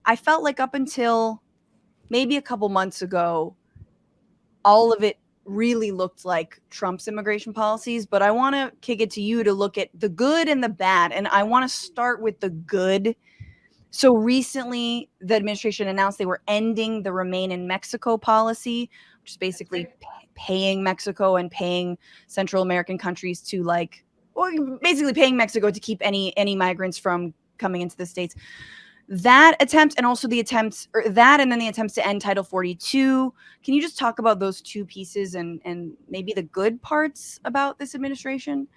I felt like up until maybe a couple months ago, all of it really looked like Trump's immigration policies, but I want to kick it to you to look at the good and the bad. And I want to start with the good. So recently, the administration announced they were ending the Remain in Mexico policy, which is basically paying Mexico and paying Central American countries to basically paying Mexico to keep any migrants from coming into the States. That attempt, and also the attempts, or that, and then the attempts to end Title 42. Can you just talk about those two pieces and maybe the good parts about this administration?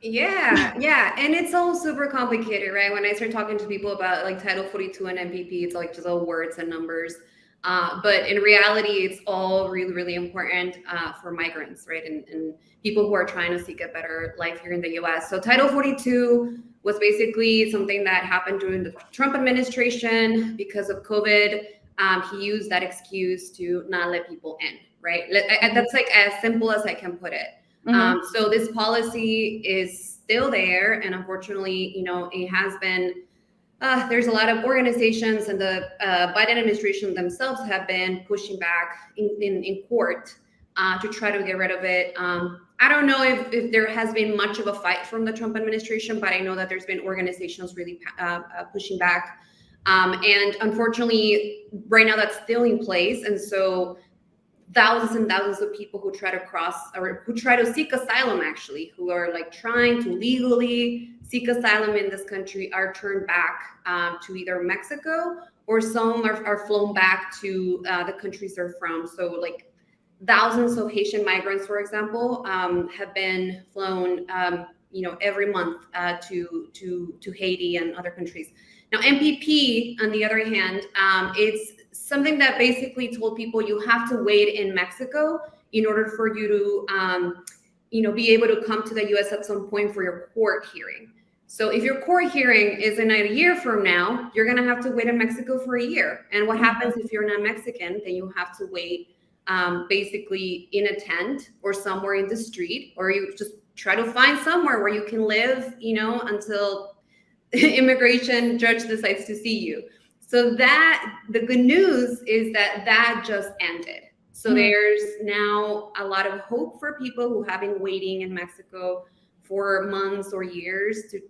Yeah. And it's all super complicated, right? When I start talking to people about like Title 42 and MPP, it's like just all words and numbers. But in reality, it's all really, really important for migrants, right? And people who are trying to seek a better life here in the US. So Title 42 was basically something that happened during the Trump administration because of COVID. He used that excuse to not let people in, right? That's like as simple as I can put it. So this policy is still there, and unfortunately, it has been. There's a lot of organizations, and the Biden administration themselves have been pushing back in court to try to get rid of it. I don't know if there has been much of a fight from the Trump administration, but I know that there's been organizations really pushing back. And unfortunately, right now that's still in place, and so thousands and thousands of people who try to cross or who try to seek asylum, actually, who are like trying to legally seek asylum in this country, are turned back to either Mexico, or some are flown back to the countries they're from. So like thousands of Haitian migrants, for example, have been flown every month to Haiti and other countries. Now MPP, on the other hand, it's something that basically told people you have to wait in Mexico in order for you to, be able to come to the U.S. at some point for your court hearing. So if your court hearing is in a year from now, you're going to have to wait in Mexico for a year. And what happens if you're not Mexican? Then you have to wait basically in a tent or somewhere in the street, or you just try to find somewhere where you can live, until immigration judge decides to see you. So that the good news is that just ended. So there's now a lot of hope for people who have been waiting in Mexico for months or years to,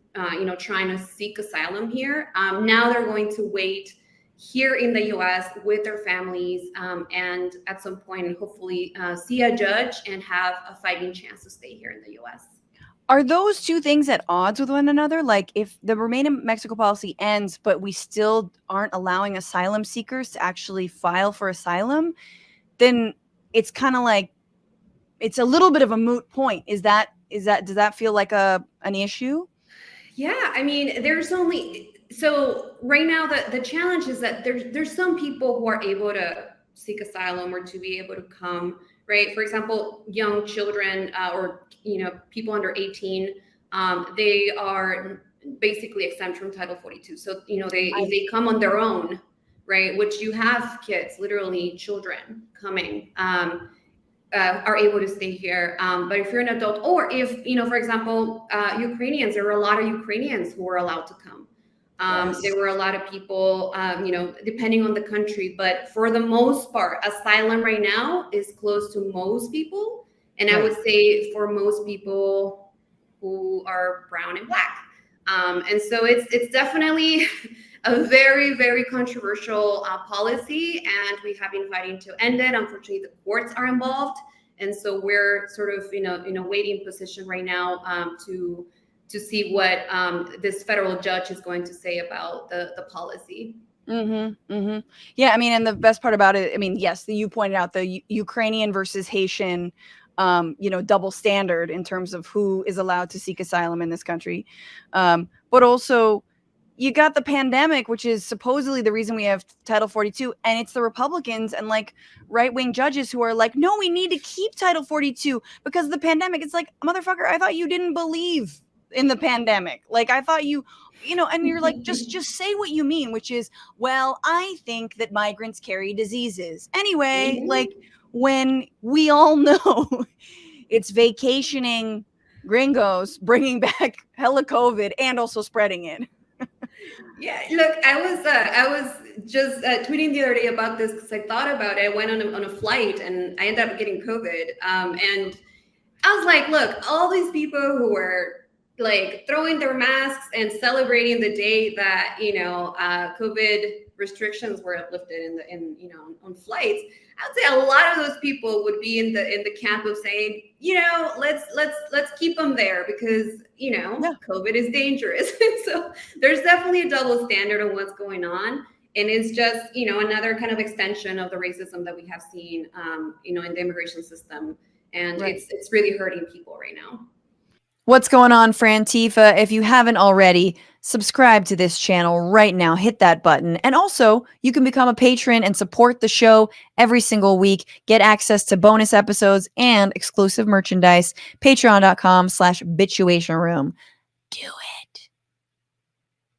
trying to seek asylum here. Now they're going to wait here in the U.S. with their families, and at some point, hopefully, see a judge and have a fighting chance to stay here in the U.S. Are those two things at odds with one another? Like, if the Remain in Mexico policy ends, but we still aren't allowing asylum seekers to actually file for asylum, then it's kind of like, it's a little bit of a moot point. Does that feel like an issue? Yeah, I mean, so right now the challenge is that there's some people who are able to seek asylum or to be able to come, right? For example, young children or people under 18, they are basically exempt from Title 42. So if they come on their own, right? Which you have kids, literally children coming. Are able to stay here. But if you're an adult, or if, for example, Ukrainians, there were a lot of Ukrainians who were allowed to come. Yes. There were a lot of people, depending on the country, but for the most part, asylum right now is closed to most people. And I would say for most people who are brown and black. And so it's definitely a very, very controversial policy, and we have been fighting to end it. Unfortunately, the courts are involved, and so we're sort of in a waiting position right now to see what this federal judge is going to say about the policy. Yeah, I mean, and the best part about it, I mean, yes, you pointed out the Ukrainian versus Haitian, double standard in terms of who is allowed to seek asylum in this country, but also, you got the pandemic, which is supposedly the reason we have Title 42, and it's the Republicans and like right-wing judges who are like, no, we need to keep Title 42 because of the pandemic. It's like, motherfucker, I thought you didn't believe in the pandemic. Like, I thought you, and you're like, just say what you mean, which is, well, I think that migrants carry diseases. Anyway, like, when we all know it's vacationing gringos bringing back hella COVID and also spreading it. Yeah, look, I was just tweeting the other day about this because I thought about it. I went on a flight and I ended up getting COVID. And I was like, look, all these people who were like throwing their masks and celebrating the day that COVID restrictions were lifted in on flights. I'd say a lot of those people would be in the camp of saying, let's keep them there because Yeah. COVID is dangerous. So there's definitely a double standard on what's going on. And it's just another kind of extension of the racism that we have seen in the immigration system, and Right. it's really hurting people right now. What's going on, Frantifa? If you haven't already, subscribe to this channel right now. Hit that button. And also, you can become a patron and support the show every single week. Get access to bonus episodes and exclusive merchandise. Patreon.com/bitchuation room. Do it.